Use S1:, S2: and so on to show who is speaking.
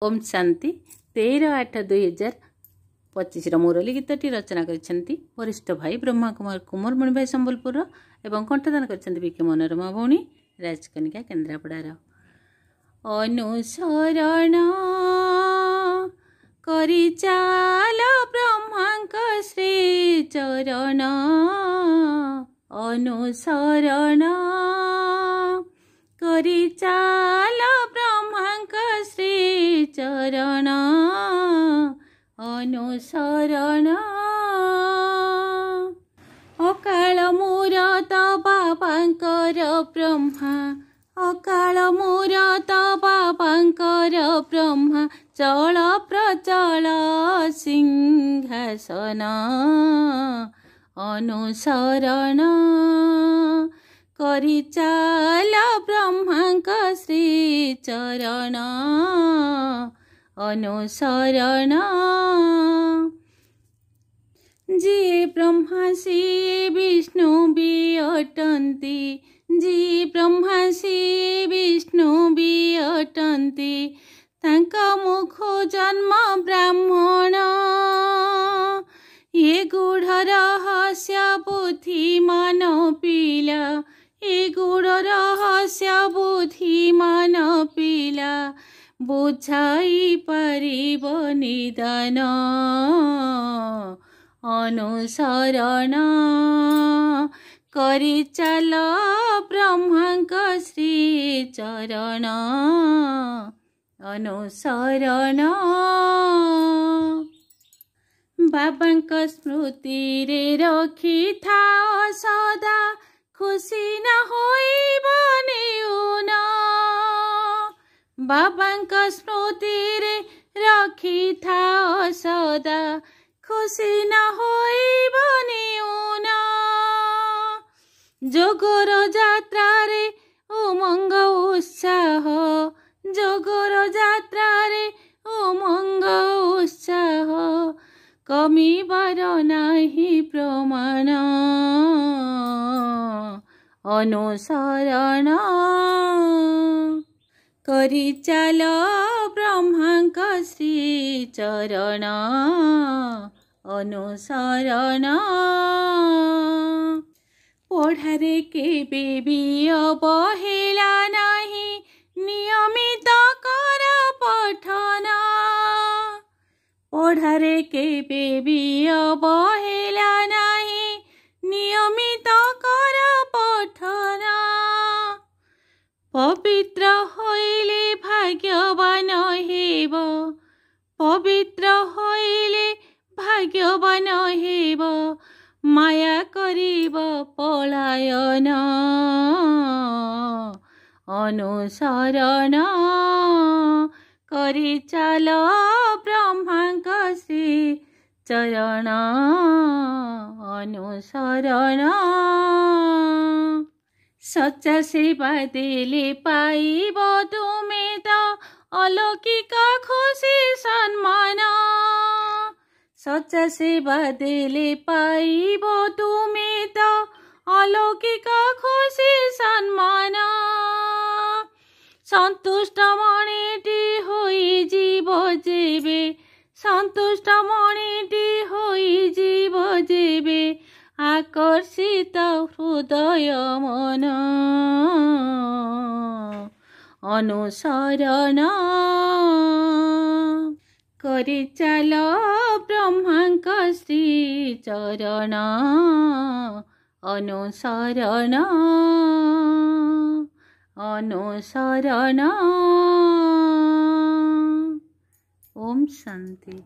S1: ओम शांति 13/8/2025 मुरली गीतटी रचना करछन्ती वरिष्ठ भाई ब्रह्मा कुमार कुमार मणि भाई संबलपुर एवं कंठदान करछन्ती विके मनोरमा भौणी राजकनिका केन्द्रापड़ार। अनुसरण करि चाल ब्रह्मांक श्री चरण, अनुसरण करि चाल ब्रह्मांक श्री चरण, अनुसरण अकाल मूरत बाबांकर ब्रह्मा, अकाल मूरत बाबांकर ब्रह्मा, चल प्रचल सिंहासन, अनुसरण करि चाल ब्रह्मांक श्री चरण, अनुसरण जी ब्रह्मा श्री विष्णु भी अटंती, जी ब्रह्मा श्री विष्णु भी अटंती, तांक मुख जन्म ब्राह्मण, ये गूढ़ रहस्य बुद्धिमान पिला, ये गूढ़ रहस्य बुद्धिमान पिला, बुझाई पारिब निदान, अनुसरण करि चाल ब्रह्मांक श्री चरण, अनुसरण बाबांक स्मृति रे रखी था सदा, खुशी न होइब नेउन, बाबांक स्मृति रे रखी था सदा, खुशी न होइब नेउन, जोगर यात्रा रे उमंग उत्साह, जोगर यात्रा रे उमंग उत्साह, कमिबार नाही प्रमाण, अनुसरण करि चाल ब्रह्मांक श्री चरण, अनुसरण पढ़ारे केबे भी अवहेला नाही, नियमित कर पठन, पढ़ारे केबे भी अवहेला नाही, नियमित कर पठन, पवित्र होइले भाग्यवान हेब, पवित्र होइले भाग्यवान हेब, माया करिब पलायन, अनुसरण करि चाल ब्रह्मांक श्री चरण, अनुसरण सच्चा सेवा देले पाइब तुमे त अलौकिक खुशी सम्मान, सच्चा सेवा देले पाइब तुमे त अलौकिक खुशी सम्मान, सन्तुष्ट मणिटी होई जीव जेबे, सन्तुष्ट मणिटी होई जीव जेबे, आकर्षित हृदय मन, अनुसरण करि चाल ब्रह्मांक श्री चरण, अनुसरण, अनुसरण। ओम शांति।